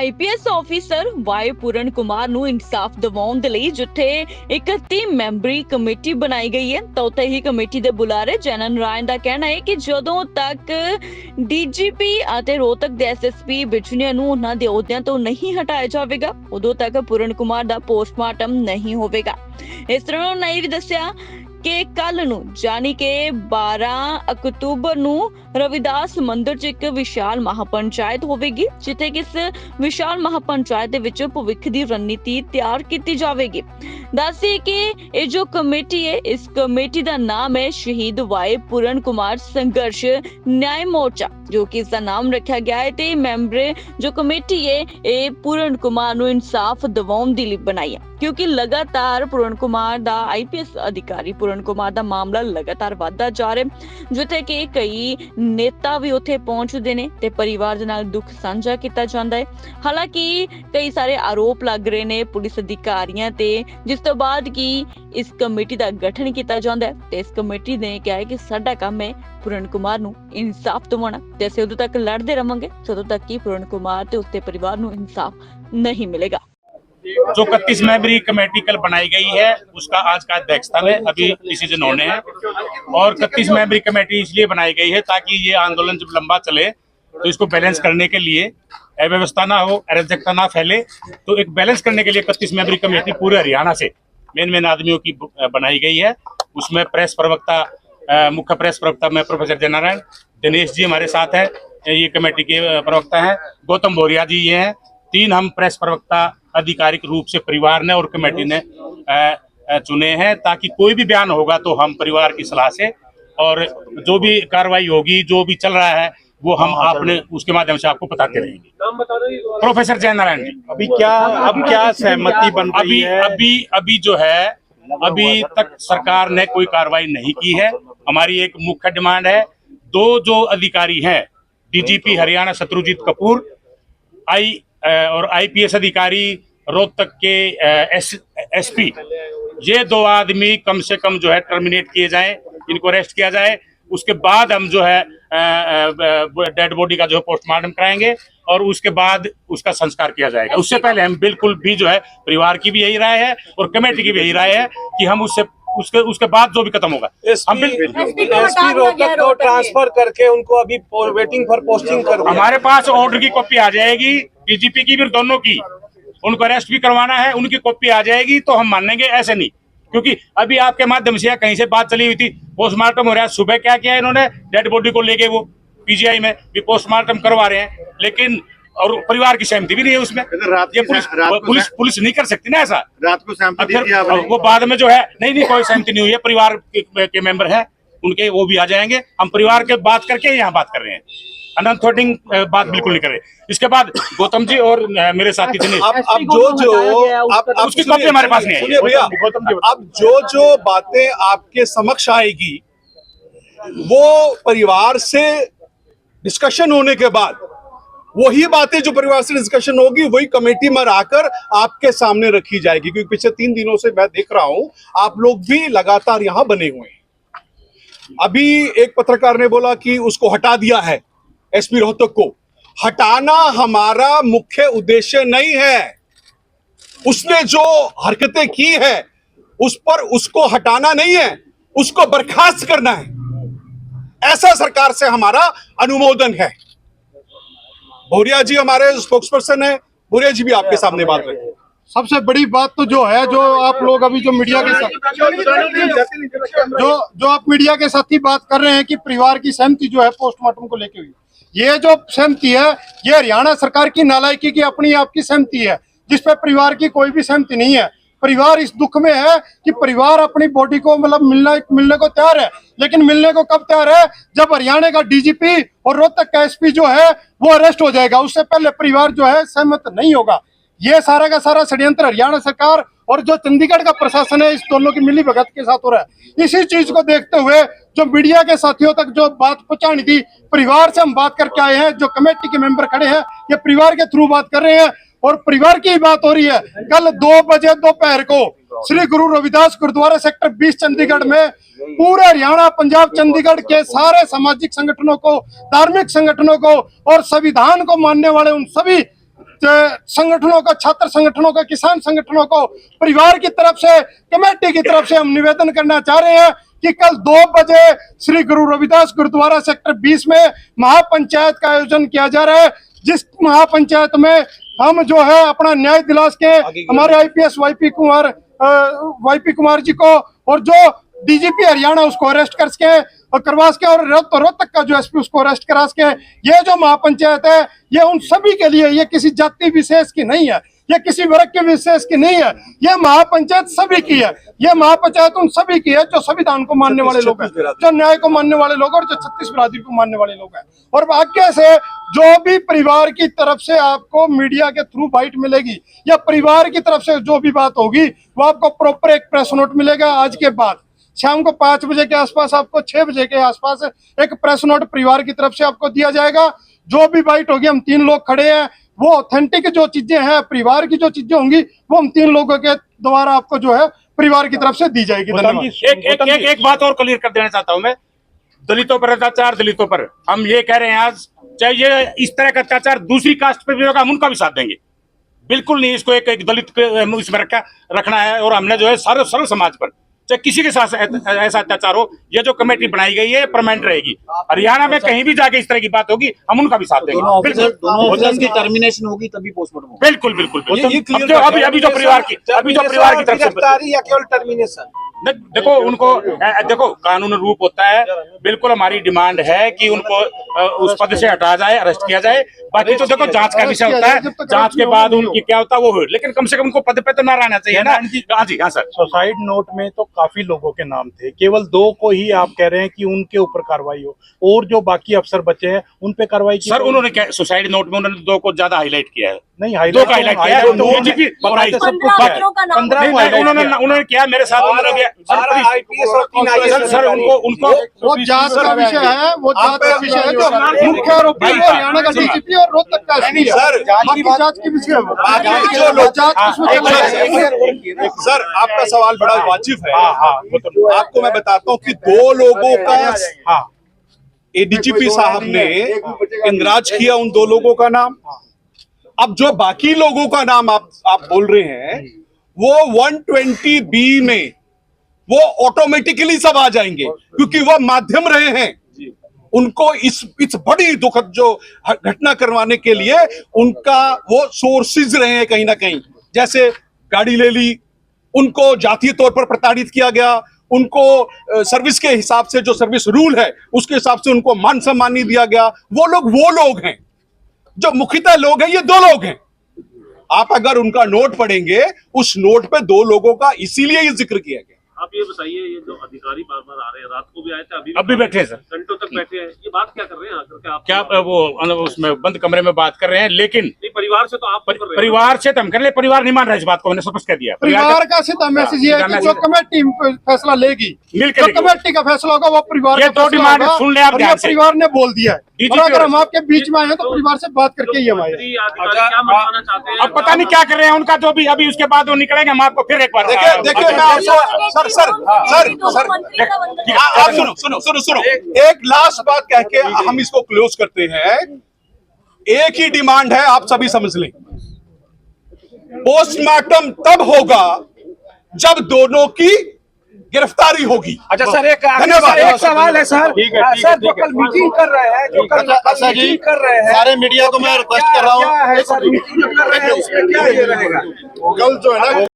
IPS officer Y ਪੂਰਨ ਕੁਮਾਰ ਨੂੰ ਇਨਸਾਫ ਦਿਵਾਉਣ ਦੇ ਲਈ ਜਿੱਥੇ ਇੱਕ 30 ਮੈਂਬਰੀ ਕਮੇਟੀ ਬਣਾਈ ਗਈ ਹੈ ਤਾਂ ਉੱਥੇ ਹੀ ਕਮੇਟੀ ਦੇ ਬੁਲਾਰੇ ਜੈਨਨ ਰਾਇਨ ਦਾ ਕਹਿਣਾ ਹੈ ਕਿ ਜਦੋਂ ਤੱਕ ਡੀਜੀਪੀ ਅਤੇ ਰੋਹਤਕ ਦੇ ਐਸਐਸਪੀ ਬਿਜਨੀਆ ਨੂੰ ਉਹਨਾਂ ਦੇ ਅਹੁਦਿਆਂ ਤੋਂ ਨਹੀਂ ਹਟਾਇਆ ਜਾਵੇਗਾ ਉਦੋਂ ਤੱਕ ਪੂਰਨ ਕੁਮਾਰ ਦਾ ਪੋਸਟਮਾਰਟਮ ਨਹੀਂ ਹੋਵੇਗਾ। ਇਸ ਤਰ੍ਹਾਂ ਉਹਨਾਂ ਨੇ ਵੀ ਦੱਸਿਆ ਕਿ ਕੱਲ ਨੂੰ ਯਾਨੀ ਕਿ 12 ਅਕਤੂਬਰ ਨੂੰ ਰਵਿਦਾਸ ਮੰਦਿਰ 'ਚ ਇੱਕ ਵਿਸ਼ਾਲ ਮਹਾਪੰਚਾਇਤ ਹੋਵੇਗੀ ਜਿੱਥੇ ਕਿ ਇਸ ਵਿਸ਼ਾਲ ਮਹਾਪੰਚਾਇਤ ਦੇ ਵਿੱਚ ਭਵਿੱਖ ਦੀ ਰਣਨੀਤੀ ਤਿਆਰ ਕੀਤੀ ਜਾਵੇਗੀ। ਦੱਸਿए कि ये जो कमेटी है इस कमेटी का नाम है शहीद वाई पूरण कुमार संघर्ष न्याय मोर्चा जो कि इसका नाम रखा गया है। ते मैंबर जो कमेटी है ये पूरण कुमार ਨੂੰ इंसाफ दिवाउण ਦੇ ਲਈ ਬਣਾਈ है क्योंकि लगातार पूरण कुमार ਦਾ आईपीएस अधिकारी पूरण कुमार ਦਾ ਮਾਮਲਾ ਲਗਾਤਾਰ ਵਧਦਾ ਜਾ ਰਿਹਾ ਜਿੱਥੇ ਕਿ ਕਈ ਨੇਤਾ ਵੀ ਉੱਥੇ ਪਹੁੰਚਦੇ ਨੇ ਤੇ ਪਰਿਵਾਰ ਦੇ ਨਾਲ ਦੁੱਖ ਸਾਂਝਾ ਕੀਤਾ ਜਾਂਦਾ ਹੈ। ਹਾਲਾਂਕਿ ਕਈ ਸਾਰੇ ਆਰੋਪ ਲੱਗ ਰਹੇ ਨੇ ਪੁਲਿਸ ਅਧਿਕਾਰੀਆਂ ਤੇ ਜਿਸ ਤੋਂ ਬਾਅਦ ਕਿ ਇਸ ਕਮੇਟੀ ਦਾ ਗਠਨ ਕੀਤਾ ਜਾਂਦਾ ਹੈ ਤੇ ਇਸ ਕਮੇਟੀ ਨੇ ਕਿਹਾ ਹੈ ਕਿ ਸਾਡਾ ਕੰਮ ਹੈ पूरण कुमार ਨੂੰ ਇਨਸਾਫ ਦਿਵਾਉਣਾ ਤੇ ਅਸੀਂ ਉਦੋਂ ਤੱਕ ਲੜਦੇ ਰਹਾਂਗੇ ਜਦੋਂ ਤੱਕ ਕਿ पूरण कुमार ਤੇ ਉਸਦੇ परिवार ਨੂੰ ਇਨਸਾਫ नहीं मिलेगा। जो 31 मेंबरी कमेटी कल बनाई गई है उसका आज का अध्यक्षता में अभी डिसीजन होने हैं और 31 मेंबरी कमेटी इसलिए बनाई गई है ताकि ये आंदोलन जब लंबा चले तो इसको बैलेंस करने के लिए अव्यवस्था ना हो, अराजकता ना फैले, तो एक बैलेंस करने के लिए 31 मेंबरी कमेटी पूरे हरियाणा से मेन आदमियों की बनाई गई है। उसमें प्रेस प्रवक्ता मुख्य प्रेस प्रवक्ता में प्रोफेसर जयनारायण दिनेश जी हमारे साथ है, ये कमेटी के प्रवक्ता हैं, गौतम भोरिया जी ये हैं, 3 हम प्रेस प्रवक्ता आधिकारिक रूप से परिवार ने और कमेटी ने चुने हैं ताकि कोई भी बयान होगा तो हम परिवार की सलाह से और जो भी कार्रवाई होगी जो भी चल रहा है वो हम आपने उसके माध्यम से आपको बताते रहेंगे। प्रोफेसर जयनारायण जी अब क्या सहमति बन रही है? अभी जो है अभी तक सरकार ने कोई कार्रवाई नहीं की है। हमारी एक मुख्य डिमांड है 2 जो अधिकारी हैं डीजीपी हरियाणा शत्रुजीत कपूर और आईपीएस अधिकारी रोहतक के एसपी ये 2 आदमी कम से कम जो है टर्मिनेट किए जाएं, इनको अरेस्ट किया जाए। उसके बाद हम जो है डेड बॉडी का जो है पोस्टमार्टम कराएंगे और उसके बाद उसका संस्कार किया जाएगा। उससे पहले हम बिल्कुल भी जो है परिवार की भी यही राय है और कमेटी की भी यही राय है कि हम उसके बाद जो भी खत्म होगा हम एसपी रोहतक को ट्रांसफर करके उनको अभी वेटिंग फॉर पोस्टिंग कर हमारे पास ऑर्डर की कॉपी आ जाएगी, डीजीपी की भी दोनों की, उनको अरेस्ट भी करवाना है, उनकी कॉपी आ जाएगी तो हम मानेंगे। ऐसे नहीं क्योंकि अभी आपके माध्यम से कहीं से बात चली हुई थी पोस्टमार्टम हो रहा है, सुबह क्या किया इन्होंने डेड बॉडी को लेके वो पीजीआई में भी पोस्टमार्टम करवा रहे हैं लेकिन और परिवार की सहमति भी नहीं है उसमें। ये पुलिस नहीं कर सकती ना ऐसा। रात को सहमति वो बाद में जो है नहीं कोई सहमति नहीं हुई है, परिवार के मेंबर हैं उनके वो भी आ जाएंगे। हम परिवार के बात करके यहाँ बात कर रहे हैं, अनंत थ्रेटिंग बात बिल्कुल नहीं कर रहे। इसके बाद गौतम जी और मेरे साथी दिनेश अब जो उसकी कॉपी हमारे पास नहीं है भैया, अब जो बातें आपके समक्ष आएगी वो परिवार से डिस्कशन होने के बाद वही बातें जो परिवार से डिस्कशन होगी वही कमेटी में आकर आपके सामने रखी जाएगी। क्योंकि पिछले 3 दिनों से मैं देख रहा हूं आप लोग भी लगातार यहां बने हुए हैं। अभी एक पत्रकार ने बोला कि उसको हटा दिया है, एसपी रोहतक को हटाना हमारा मुख्य उद्देश्य नहीं है। उसने जो हरकतें की है उस पर उसको हटाना नहीं है, उसको बर्खास्त करना है। ऐसा सरकार से हमारा अनुमोदन है। भोरिया जी हमारे स्पोक्सपर्सन है, भोरिया जी भी आपके सामने बात रखें। सबसे बड़ी बात तो जो है जो आप लोग अभी जो मीडिया के साथ जो आप मीडिया के साथ ही बात कर रहे हैं कि परिवार की सहमति जो है पोस्टमार्टम को लेके हुई, ये जो सहमति है ये हरियाणा सरकार की नालायकी की अपनी आपकी सहमति है जिसपे परिवार की कोई भी सहमति नहीं है। परिवार इस दुख में है कि परिवार अपनी बॉडी को मतलब मिलने को तैयार है, लेकिन मिलने को कब तैयार है जब हरियाणा का डीजीपी और रोहतक का एसपी जो है वो अरेस्ट हो जाएगा। उससे पहले परिवार जो है सहमत नहीं होगा। ये सारा का सारा षड्यंत्र हरियाणा सरकार और जो चंडीगढ़ का प्रशासन है इस दोनों की मिली भगत के साथ हो रहा है। इसी चीज को देखते हुए जो मीडिया के साथियों तक जो बात पहुंचानी थी, परिवार से हम बात करके आए हैं। जो कमेटी के मेंबर खड़े हैं ये परिवार के थ्रू बात कर रहे हैं और परिवार की बात हो रही है। कल 2 बजे दोपहर को श्री गुरु रविदास गुरुद्वारा सेक्टर 20 चंडीगढ़ में पूरे हरियाणा पंजाब चंडीगढ़ के सारे सामाजिक संगठनों को, धार्मिक संगठनों को और संविधान को मानने वाले उन सभी संगठनों को, छात्र संगठनों को, किसान संगठनों को, परिवार की तरफ से, कमेटी की तरफ से हम निवेदन करना चाह रहे हैं कि कल 2 बजे श्री गुरु रविदास गुरुद्वारा सेक्टर 20 में महापंचायत का आयोजन किया जा रहा है, जिस महापंचायत में हम जो है अपना न्याय दिलास के हमारे आईपीएस वाईपी कुमार जी को और जो डीजीपी हरियाणा उसको अरेस्ट करवा के और रोहतक का जो एसपी उसको अरेस्ट करा के, ये जो महापंचायत है ये उन सभी के लिए, ये किसी जाति विशेष की नहीं है, ये किसी वर्ग के विशेष की नहीं है, ये महापंचायत सभी की है। ये महापंचायत उन सभी की है जो संविधान को मानने वाले लोग हैं, जो न्याय को मानने वाले लोग और जो 36 बिरादरी को मानने वाले लोग हैं। और आगे से जो भी परिवार की तरफ से आपको मीडिया के थ्रू बाइट मिलेगी या परिवार की तरफ से जो भी बात होगी वो आपको प्रॉपर एक प्रेस नोट मिलेगा। आज के बाद शाम को 5 बजे के आसपास, आपको 6 बजे के आसपास एक प्रेस नोट परिवार की तरफ से आपको दिया जाएगा। जो भी बाइट होगी, हम 3 लोग खड़े हैं, वो ऑथेंटिक जो चीजें हैं, परिवार की जो चीजें होंगी वो हम 3 लोगों के द्वारा आपको जो है परिवार की तरफ से दी जाएगी। धन्यवाद। एक बात और क्लियर कर देना चाहता हूं मैं, दलितों पर अत्याचार, दलितों पर हम ये कह रहे हैं आज, चाहे ये इस तरह का अत्याचार दूसरी कास्ट पर भी होगा, हम उनका भी साथ देंगे। बिल्कुल नहीं इसको एक दलित के इसमें रखना है। और हमने जो है सारे सरल समाज पर, चाहे किसी के साथ ऐसा अत्याचार हो, ये जो कमेटी बनाई गई है परमानेंट रहेगी। हरियाणा में कहीं भी जाके इस तरह की बात होगी, हम उनका भी साथ देंगे। दोनों की टर्मिनेशन होगी तभी पोस्टमार्टम होगा। बिल्कुल बिल्कुल बिल्कुल। अभी जो परिवार की तरफ से या केवल टर्मिनेशन, देखो उनको, देखो कानून रूप होता है। बिल्कुल हमारी डिमांड है कि उनको उस पद से हटाया जाए, अरेस्ट किया जाए। बाकी तो देखो जांच का विषय होता है, जांच के बाद उनकी क्या होता है वो हो, लेकिन कम से कम उनको पद पे तो ना रहना चाहिए ना। हाँ जी, हाँ सर। सुसाइड नोट में तो काफी लोगों के नाम थे, केवल 2 को ही आप कह रहे हैं कि उनके ऊपर कार्रवाई हो, और जो बाकी अफसर बचे हैं उन पे कार्रवाई की? सर उन्होंने क्या सुसाइड नोट में उन्होंने 2 को ज्यादा हाईलाइट किया है। नहीं, 2 का हाईलाइट किया है। उन्होंने किया मेरे साथ सर उनको वो जांच का विषय है, वो जांच का विषय है। जो मुख्य आरोपी है हरियाणा का डीजीपी और रोहतक का एसपी है, सर, बाकी जांच की विषय है वो। सर आपका सवाल बड़ा वाजिब है। आपको मैं बताता हूँ कि 2 लोगों का एडीजीपी साहब ने इंदराज किया, उन 2 लोगों का नाम। अब जो बाकी लोगों का नाम आप बोल रहे हैं, वो 120B में वो ऑटोमेटिकली सब आ जाएंगे, क्योंकि वह माध्यम रहे हैं। उनको इस बड़ी दुखद जो घटना करवाने के लिए उनका वो सोर्सेज रहे हैं कहीं ना कहीं। जैसे गाड़ी ले ली, उनको जातीय तौर पर प्रताड़ित किया गया, उनको सर्विस के हिसाब से जो सर्विस रूल है उसके हिसाब से उनको मान सम्मान नहीं दिया गया। वो लोग हैं जो मुख्यतः लोग हैं, ये 2 लोग हैं। आप अगर उनका नोट पढ़ेंगे, उस नोट पे 2 लोगों का इसीलिए ये जिक्र किया गया। आप ये बताइए, ये जो अधिकारी बार बार आ रहे हैं, रात को भी आए थे, अभी बैठे हैं सर, घंटों तक बैठे हैं, ये बात क्या कर रहे हैं आकर के? आप क्या वो उसमें बंद कमरे में बात कर रहे हैं? लेकिन नहीं, परिवार से तो आप कर रहे हैं। परिवार से तो हम कर ले, परिवार नहीं मान रहा इस बात को, मैंने स्पष्ट कह दिया। परिवार का सीधा मैसेज ये है कि जो कमेटी फैसला लेगी, जो कमेटी का फैसला होगा वो परिवार का फैसला डिमांड होगा। सुन ले आप ध्यान से। परिवार ने बोल दिया है, और अगर हम आपके बीच में आए हैं तो परिवार से बात करके ही हम आए। क्या मनवाना चाहते हैं? अब पता नहीं क्या कर रहे हैं उनका, जो भी अभी उसके बाद वो निकलेंगे, हम आपको फिर एक बार देखिए मैं आपको सर आप सुनो एक लास्ट बात कह के हम इसको क्लोज करते हैं। एक ही डिमांड है, आप सभी समझ लें। पोस्टमार्टम तब होगा जब दोनों की गिरफ्तारी होगी। अच्छा सर, एक सवाल है सर। सर जो कल मीटिंग कर रहे हैं, जो कल मीटिंग कर रहे हैं, सारे मीडिया को मैं रिक्वेस्ट कर रहा हूँ, क्या है सर मीटिंग कर रहे हैं, उसमें क्या ये रहेगा? कल जो है ना